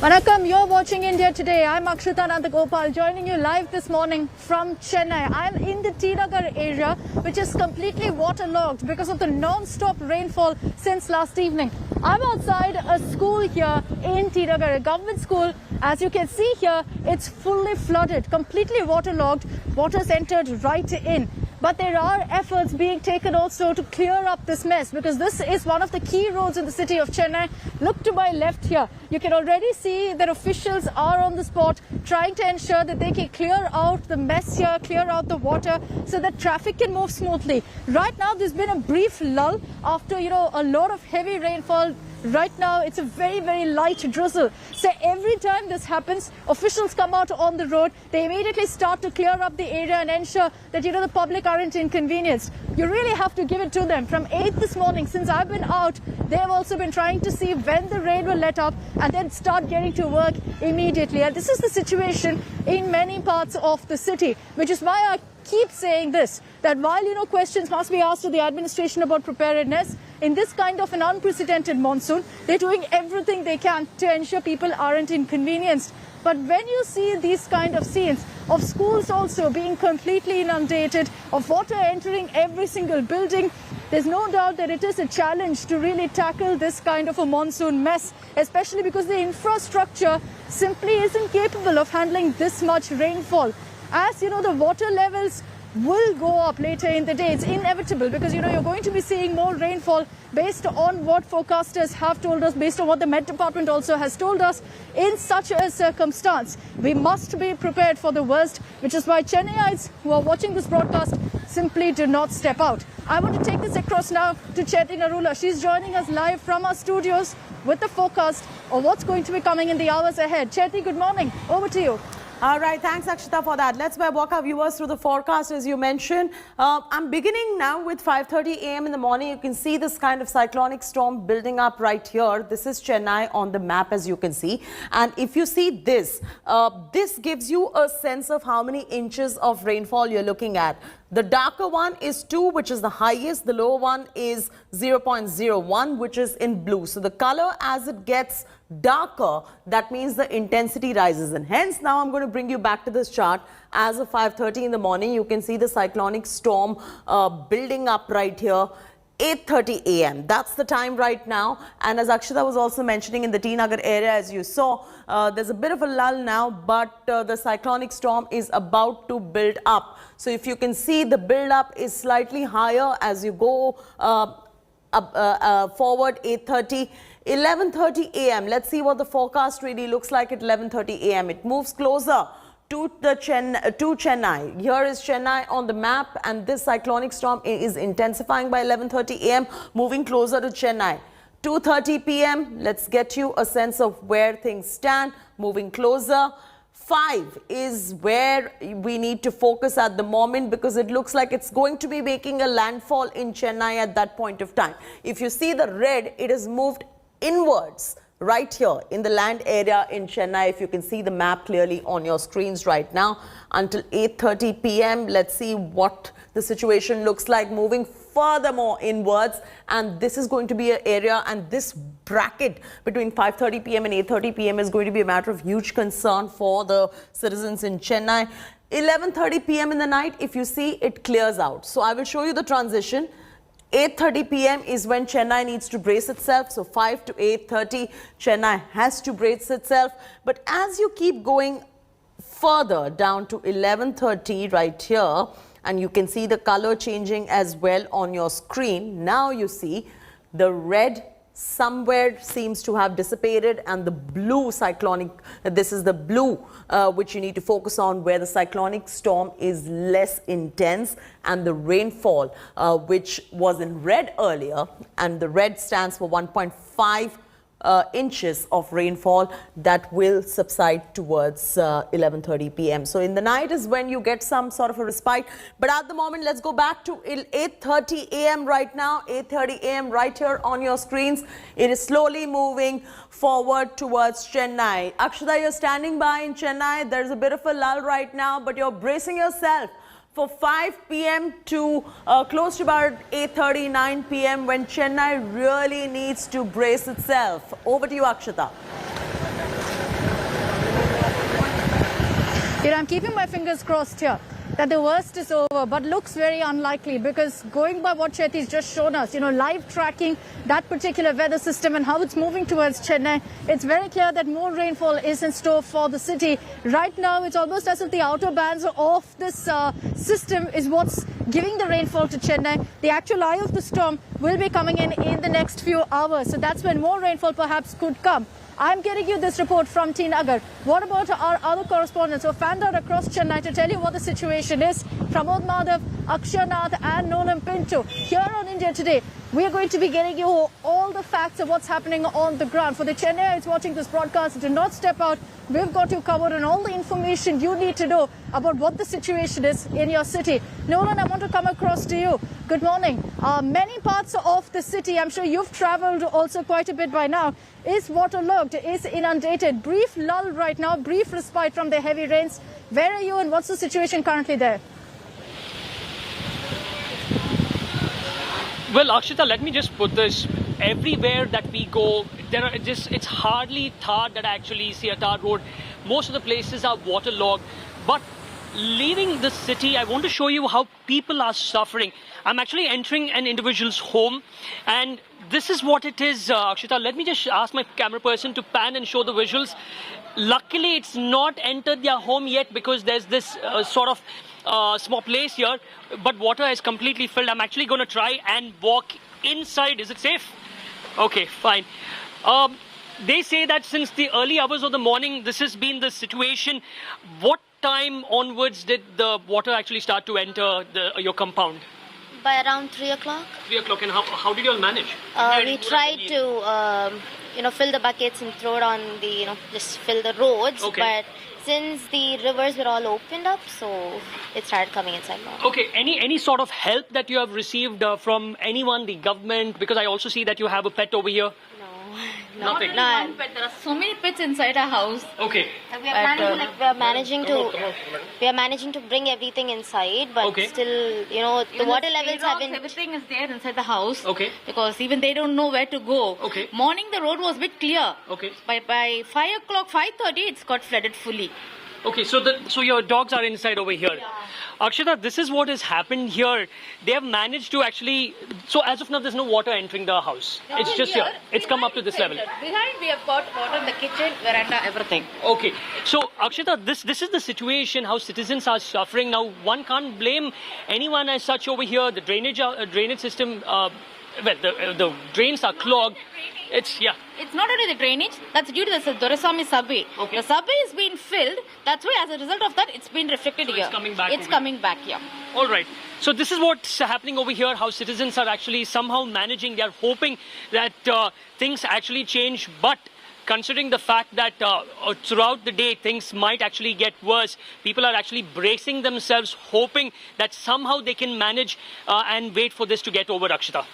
Vanakkam, you're watching India Today. I'm Akshita Nandagopal, joining you live this morning from Chennai. I'm in the T Nagar area, which is completely waterlogged because of the non-stop rainfall since last evening. I'm outside a school here in T Nagar, a government school. As you can see here, it's fully flooded, completely waterlogged. Water's entered right in. But there are efforts being taken also to clear up this mess, because this is one of the key roads in the city of Chennai. Look to my left here. You can already see that officials are on the spot trying to ensure that they can clear out the mess here, clear out the water so that traffic can move smoothly. Right now, there's been a brief lull after, a lot of heavy rainfall. Right now, it's a very, very light drizzle. So every time this happens, officials come out on the road. They immediately start to clear up the area and ensure that, the public aren't inconvenienced. You really have to give it to them. From 8 this morning, since I've been out, they've also been trying to see when the rain will let up and then start getting to work immediately. And this is the situation in many parts of the city, which is why I keep saying this, that while, questions must be asked to the administration about preparedness, in this kind of an unprecedented monsoon, they're doing everything they can to ensure people aren't inconvenienced. But when you see these kind of scenes of schools also being completely inundated, of water entering every single building, there's no doubt that it is a challenge to really tackle this kind of a monsoon mess, especially because the infrastructure simply isn't capable of handling this much rainfall. As the water levels will go up later in the day. It's inevitable because, you're going to be seeing more rainfall based on what forecasters have told us, based on what the Met Department also has told us. In such a circumstance, we must be prepared for the worst, which is why Chennaiites who are watching this broadcast simply do not step out. I want to take this across now to Chetty Narula. She's joining us live from our studios with the forecast of what's going to be coming in the hours ahead. Chetty, good morning. Over to you. All right, thanks Akshita for that. Let's walk our viewers through the forecast as you mentioned. I'm beginning now with 5:30 a.m. in the morning. You can see this kind of cyclonic storm building up right here. This is Chennai on the map, as you can see. And if you see this, this gives you a sense of how many inches of rainfall you're looking at. The darker one is 2, which is the highest. The lower one is 0.01, which is in blue. So the color as it gets darker, that means the intensity rises. And hence, now I'm going to bring you back to this chart. As of 5:30 in the morning, you can see the cyclonic storm building up right here. 8:30 a.m. That's the time right now. And as Akshita was also mentioning, in the T Nagar area, as you saw, there's a bit of a lull now, but the cyclonic storm is about to build up. So if you can see, the build up is slightly higher as you go forward. 8:30. 11:30 a.m. Let's see what the forecast really looks like at 11:30 a.m. It moves closer to Chennai. Here is Chennai on the map, and this cyclonic storm is intensifying by 11:30 a.m., moving closer to Chennai. 2:30 p.m. Let's get you a sense of where things stand, moving closer. 5 is where we need to focus at the moment, because it looks like it's going to be making a landfall in Chennai at that point of time. If you see the red, it has moved inwards right here in the land area in Chennai. If you can see the map clearly on your screens right now, until 8:30 p.m. Let's see what the situation looks like, moving furthermore inwards. And this is going to be an area, and this bracket between 5:30 p.m. and 8:30 p.m. is going to be a matter of huge concern for the citizens in Chennai. 11:30 p.m. in the night, if you see, it clears out. So I will show you the transition. 8:30 p.m. is when Chennai needs to brace itself. So 5 to 8:30, Chennai has to brace itself. But as you keep going further down to 11:30 right here, and you can see the color changing as well on your screen. Now you see the red somewhere seems to have dissipated, and the blue cyclonic, this is the blue which you need to focus on, where the cyclonic storm is less intense, and the rainfall which was in red earlier, and the red stands for 1.5 inches of rainfall, that will subside towards 11:30 p.m. So in the night is when you get some sort of a respite. But at the moment, let's go back to 8:30 a.m. right now. 8:30 a.m. right here on your screens. It is slowly moving forward towards Chennai. Akshita, you're standing by in Chennai. There's a bit of a lull right now, but you're bracing yourself for 5 p.m. to close to about 8:30, 9 p.m. when Chennai really needs to brace itself. Over to you, Akshita. I'm keeping my fingers crossed here that the worst is over, but looks very unlikely because going by what Chetty's just shown us, live tracking that particular weather system and how it's moving towards Chennai, it's very clear that more rainfall is in store for the city. Right now, it's almost as if the outer bands of this system is what's giving the rainfall to Chennai. The actual eye of the storm will be coming in the next few hours. So that's when more rainfall perhaps could come. I'm getting you this report from T. Nagar. What about our other correspondents who have fanned out across Chennai to tell you what the situation is? Pramod Madhav, Akshay Nath and Nolan Pinto. Here on India Today, we are going to be getting you all the facts of what's happening on the ground. For the Chennaites watching this broadcast, do not step out. We've got you covered on all the information you need to know about what the situation is in your city. Nolan, I want to come across to you. Good morning. Many parts of the city, I'm sure you've traveled also quite a bit by now, is waterlogged, is inundated. Brief lull right now, brief respite from the heavy rains. Where are you and what's the situation currently there? Well, Akshita, let me just put this. Everywhere that we go, it's hardly tar that I actually see a tar road. Most of the places are waterlogged. But leaving the city, I want to show you how people are suffering. I'm actually entering an individual's home, and this is what it is, Akshita. Let me just ask my camera person to pan and show the visuals. Luckily, it's not entered their home yet because there's this sort of small place here, but water is completely filled. I'm actually going to try and walk inside. Is it safe? Okay, fine. They say that since the early hours of the morning, this has been the situation. What time onwards did the water actually start to enter your compound? By around 3 o'clock. 3 o'clock. And how did you all manage? We tried to, fill the buckets and throw it on the, just fill the roads. Okay. But since the rivers were all opened up, so it started coming inside now. Okay. Any sort of help that you have received from anyone, the government? Because I also see that you have a pet over here. No. Nothing. Not only one pet, there are so many pets inside our house. Okay. We are managing to bring everything inside, but Okay. still, the water levels haven't. Everything is there inside the house. Okay. Because even they don't know where to go. Okay. Morning the road was a bit clear. Okay. By 5 o'clock, 5:30, it's got flooded fully. Okay, so your dogs are inside over here. Yeah. Akshita, this is what has happened here. They have managed to actually... So as of now, there's no water entering the house. It's just here. It's come up to this level. Behind we have got water in the kitchen, veranda, everything. Okay. So, Akshita, this is the situation, how citizens are suffering. Now, one can't blame anyone as such over here. The drainage system... the drains are clogged. It's not only the drainage, that's due to the Doraiswamy subway. Okay. The subway is being filled, that's why as a result of that, it's been reflected here. It's coming back. It's coming back here. All right. So this is what's happening over here, how citizens are actually somehow managing. They're hoping that things actually change, but considering the fact that throughout the day things might actually get worse, people are actually bracing themselves, hoping that somehow they can manage and wait for this to get over, Akshita.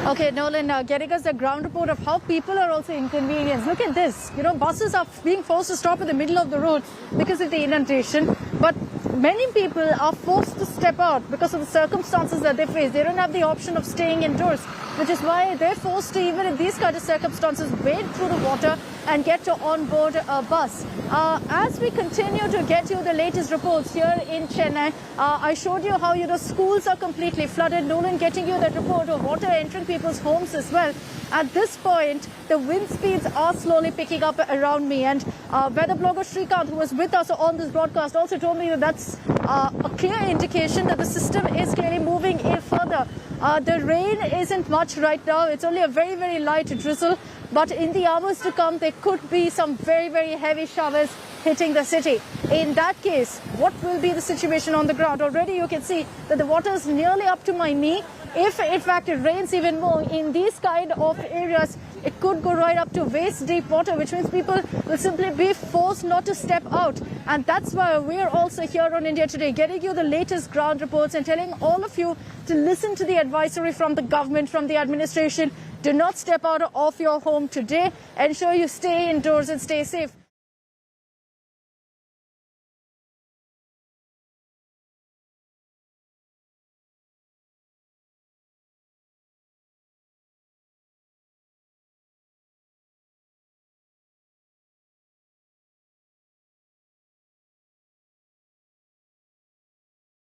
Okay, Nolan, getting us a ground report of how people are also inconvenienced. Look at this. Buses are being forced to stop in the middle of the road because of the inundation. But many people are forced to step out because of the circumstances that they face. They don't have the option of staying indoors, which is why they're forced to, even in these kind of circumstances, wade through the water and get on board a bus. As we continue to get you the latest reports here in Chennai, I showed you how, schools are completely flooded. Nolan getting you that report of water entering people's homes as well. At this point, the wind speeds are slowly picking up around me. And weather blogger Shrikant, who was with us on this broadcast, also told me that that's a clear indication that the system is clearly moving in further. The rain isn't much right now. It's only a very, very light drizzle. But in the hours to come, there could be some very, very heavy showers hitting the city. In that case, what will be the situation on the ground? Already you can see that the water is nearly up to my knee. If in fact it rains even more in these kind of areas, it could go right up to waist deep water, which means people will simply be forced not to step out. And that's why we're also here on India Today, getting you the latest ground reports and telling all of you to listen to the advisory from the government, from the administration. Do not step out of your home today. Ensure you stay indoors and stay safe.